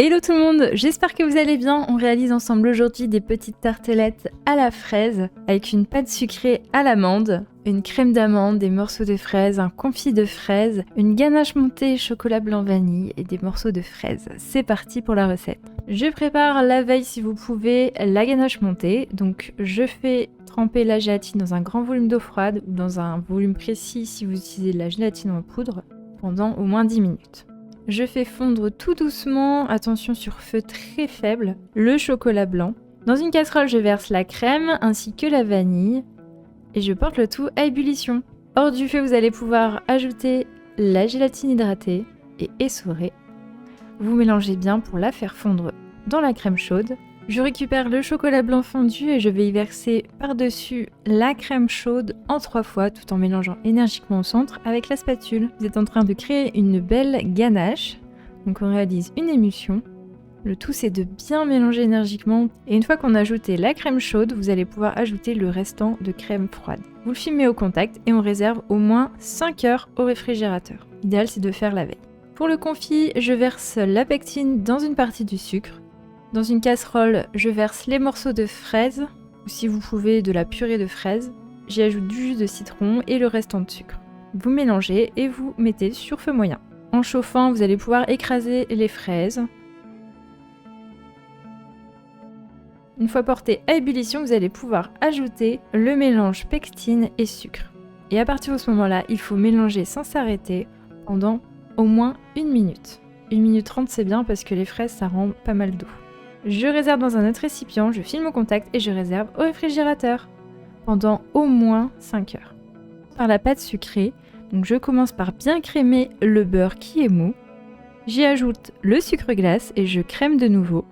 Hello tout le monde, j'espère que vous allez bien. On réalise ensemble aujourd'hui des petites tartelettes à la fraise avec une pâte sucrée à l'amande, une crème d'amande, des morceaux de fraises, un confit de fraises, une ganache montée chocolat blanc vanille et des morceaux de fraises. C'est parti pour la recette. Je prépare la veille si vous pouvez la ganache montée, donc je fais tremper la gélatine dans un grand volume d'eau froide ou dans un volume précis si vous utilisez de la gélatine en poudre pendant au moins 10 minutes. Je fais fondre tout doucement, attention sur feu très faible, le chocolat blanc. Dans une casserole, je verse la crème ainsi que la vanille et je porte le tout à ébullition. Hors du feu, vous allez pouvoir ajouter la gélatine hydratée et essorer. Vous mélangez bien pour la faire fondre dans la crème chaude. Je récupère le chocolat blanc fondu et je vais y verser par-dessus la crème chaude en 3 fois tout en mélangeant énergiquement au centre avec la spatule. Vous êtes en train de créer une belle ganache. Donc on réalise une émulsion. Le tout c'est de bien mélanger énergiquement et une fois qu'on a ajouté la crème chaude, vous allez pouvoir ajouter le restant de crème froide. Vous le filmez au contact et on réserve au moins 5 heures au réfrigérateur. L'idéal c'est de faire la veille. Pour le confit, je verse la pectine dans une partie du sucre. Dans une casserole, je verse les morceaux de fraises, ou si vous pouvez de la purée de fraises. J'y ajoute du jus de citron et le restant de sucre. Vous mélangez et vous mettez sur feu moyen. En chauffant, vous allez pouvoir écraser les fraises. Une fois porté à ébullition, vous allez pouvoir ajouter le mélange pectine et sucre. Et à partir de ce moment-là, il faut mélanger sans s'arrêter pendant au moins 1 minute. 1 minute 30 c'est bien parce que les fraises ça rend pas mal d'eau. Je réserve dans un autre récipient, je filme au contact et je réserve au réfrigérateur pendant au moins 5 heures. Par la pâte sucrée, donc je commence par bien crémer le beurre qui est mou. J'y ajoute le sucre glace et je crème de nouveau.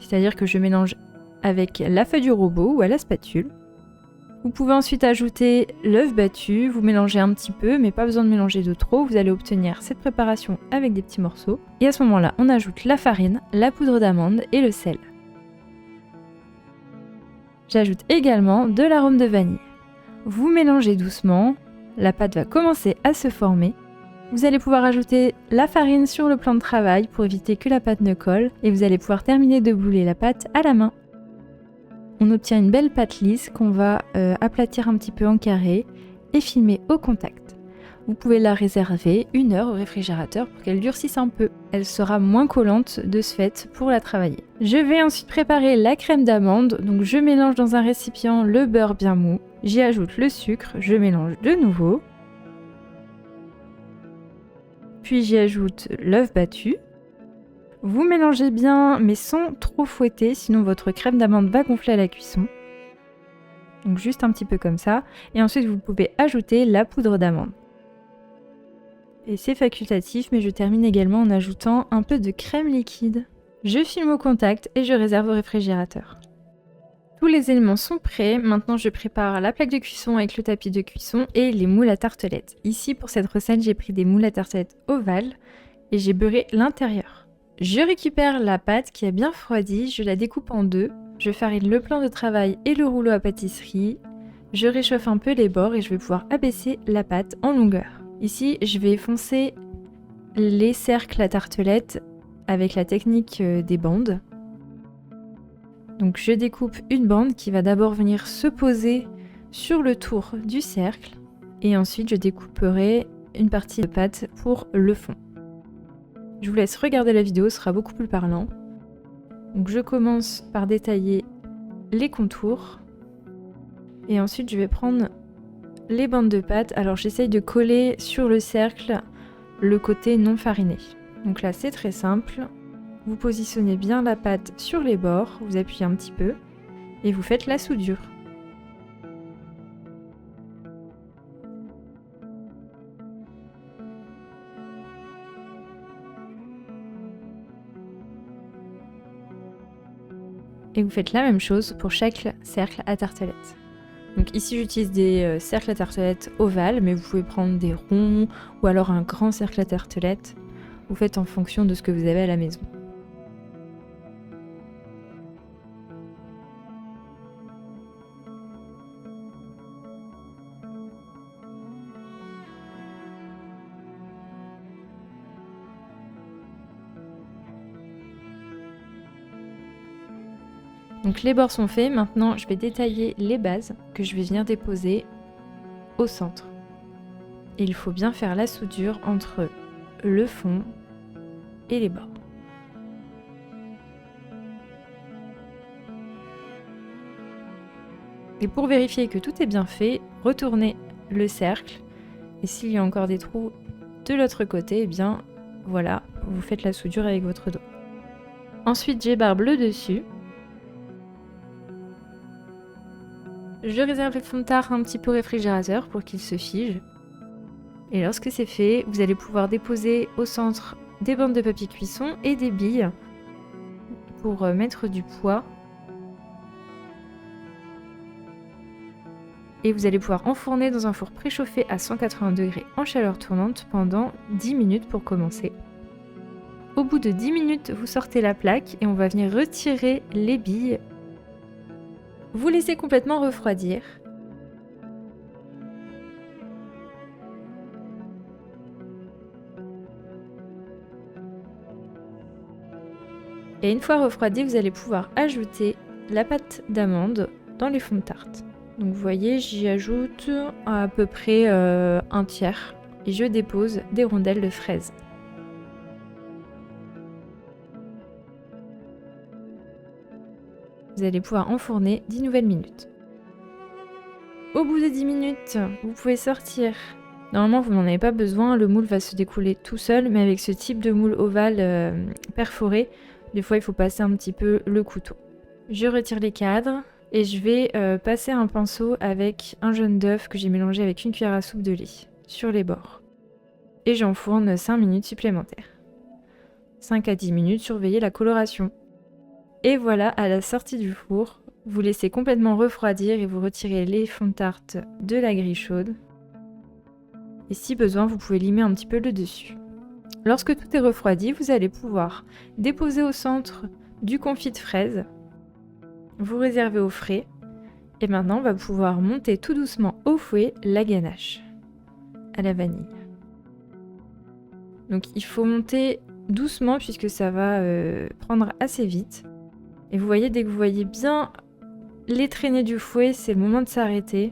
C'est-à-dire que je mélange avec la feuille du robot ou à la spatule. Vous pouvez ensuite ajouter l'œuf battu, vous mélangez un petit peu, mais pas besoin de mélanger de trop, vous allez obtenir cette préparation avec des petits morceaux. Et à ce moment-là, on ajoute la farine, la poudre d'amande et le sel. J'ajoute également de l'arôme de vanille. Vous mélangez doucement, la pâte va commencer à se former. Vous allez pouvoir ajouter la farine sur le plan de travail pour éviter que la pâte ne colle et vous allez pouvoir terminer de bouler la pâte à la main. On obtient une belle pâte lisse qu'on va aplatir un petit peu en carré et filmer au contact. Vous pouvez la réserver 1 heure au réfrigérateur pour qu'elle durcisse un peu. Elle sera moins collante de ce fait pour la travailler. Je vais ensuite préparer la crème d'amande. Donc je mélange dans un récipient le beurre bien mou. J'y ajoute le sucre, je mélange de nouveau. Puis j'y ajoute l'œuf battu. Vous mélangez bien mais sans trop fouetter, sinon votre crème d'amande va gonfler à la cuisson. Donc juste un petit peu comme ça. Et ensuite vous pouvez ajouter la poudre d'amande. Et c'est facultatif, mais je termine également en ajoutant un peu de crème liquide. Je filme au contact et je réserve au réfrigérateur. Tous les éléments sont prêts, maintenant je prépare la plaque de cuisson avec le tapis de cuisson et les moules à tartelettes. Ici pour cette recette j'ai pris des moules à tartelettes ovales et j'ai beurré l'intérieur. Je récupère la pâte qui a bien refroidi, je la découpe en deux, je farine le plan de travail et le rouleau à pâtisserie, je réchauffe un peu les bords et je vais pouvoir abaisser la pâte en longueur. Ici, je vais foncer les cercles à tartelettes avec la technique des bandes. Donc je découpe une bande qui va d'abord venir se poser sur le tour du cercle et ensuite je découperai une partie de pâte pour le fond. Je vous laisse regarder la vidéo, ce sera beaucoup plus parlant. Donc je commence par détailler les contours et ensuite je vais prendre les bandes de pâte. Alors j'essaye de coller sur le cercle le côté non fariné. Donc là c'est très simple. Vous positionnez bien la pâte sur les bords, vous appuyez un petit peu et vous faites la soudure. Et vous faites la même chose pour chaque cercle à tartelettes. Donc ici j'utilise des cercles à tartelettes ovales, mais vous pouvez prendre des ronds ou alors un grand cercle à tartelettes. Vous faites en fonction de ce que vous avez à la maison. Donc les bords sont faits, maintenant je vais détailler les bases que je vais venir déposer au centre. Et il faut bien faire la soudure entre le fond et les bords. Et pour vérifier que tout est bien fait, retournez le cercle. Et s'il y a encore des trous de l'autre côté, eh bien voilà, vous faites la soudure avec votre doigt. Ensuite, j'ébarbe le dessus. Je réserve le fond de tarte un petit peu au réfrigérateur pour qu'il se fige. Et lorsque c'est fait, vous allez pouvoir déposer au centre des bandes de papier cuisson et des billes pour mettre du poids. Et vous allez pouvoir enfourner dans un four préchauffé à 180 degrés en chaleur tournante pendant 10 minutes pour commencer. Au bout de 10 minutes, vous sortez la plaque et on va venir retirer les billes. Vous laissez complètement refroidir. Et une fois refroidi, vous allez pouvoir ajouter la pâte d'amande dans les fonds de tarte. Donc vous voyez, j'y ajoute à peu près un tiers et je dépose des rondelles de fraises. Vous allez pouvoir enfourner 10 nouvelles minutes. Au bout de 10 minutes, vous pouvez sortir. Normalement, vous n'en avez pas besoin, le moule va se découler tout seul, mais avec ce type de moule ovale perforé, des fois il faut passer un petit peu le couteau. Je retire les cadres et je vais passer un pinceau avec un jaune d'œuf que j'ai mélangé avec une cuillère à soupe de lait sur les bords. Et j'enfourne 5 minutes supplémentaires. 5 à 10 minutes, surveillez la coloration. Et voilà, à la sortie du four, vous laissez complètement refroidir et vous retirez les fonds de tarte de la grille chaude. Et si besoin, vous pouvez limer un petit peu le dessus. Lorsque tout est refroidi, vous allez pouvoir déposer au centre du confit de fraises, vous réservez au frais, et maintenant on va pouvoir monter tout doucement au fouet la ganache à la vanille. Donc il faut monter doucement puisque ça va prendre assez vite. Et vous voyez, dès que vous voyez bien les traînées du fouet, c'est le moment de s'arrêter.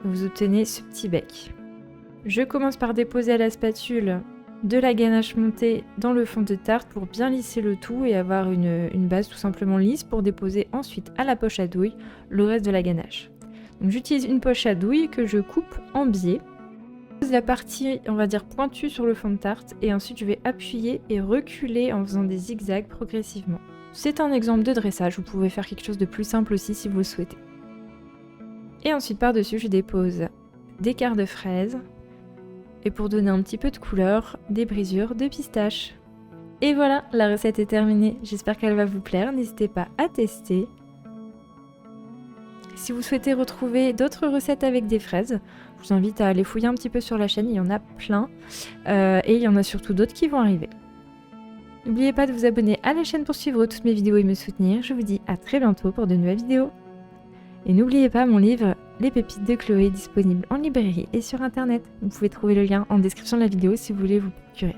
Vous obtenez ce petit bec. Je commence par déposer à la spatule de la ganache montée dans le fond de tarte pour bien lisser le tout et avoir une base tout simplement lisse pour déposer ensuite à la poche à douille le reste de la ganache. Donc j'utilise une poche à douille que je coupe en biais. Je pose la partie, on va dire, pointue sur le fond de tarte et ensuite je vais appuyer et reculer en faisant des zigzags progressivement. C'est un exemple de dressage, vous pouvez faire quelque chose de plus simple aussi si vous le souhaitez. Et ensuite par-dessus je dépose des quarts de fraises et pour donner un petit peu de couleur, des brisures de pistache. Et voilà, la recette est terminée, j'espère qu'elle va vous plaire, n'hésitez pas à tester. Si vous souhaitez retrouver d'autres recettes avec des fraises, je vous invite à aller fouiller un petit peu sur la chaîne, il y en a plein et il y en a surtout d'autres qui vont arriver. N'oubliez pas de vous abonner à la chaîne pour suivre toutes mes vidéos et me soutenir, je vous dis à très bientôt pour de nouvelles vidéos. Et n'oubliez pas mon livre Les Pépites de Chloé, disponible en librairie et sur internet. Vous pouvez trouver le lien en description de la vidéo si vous voulez vous procurer.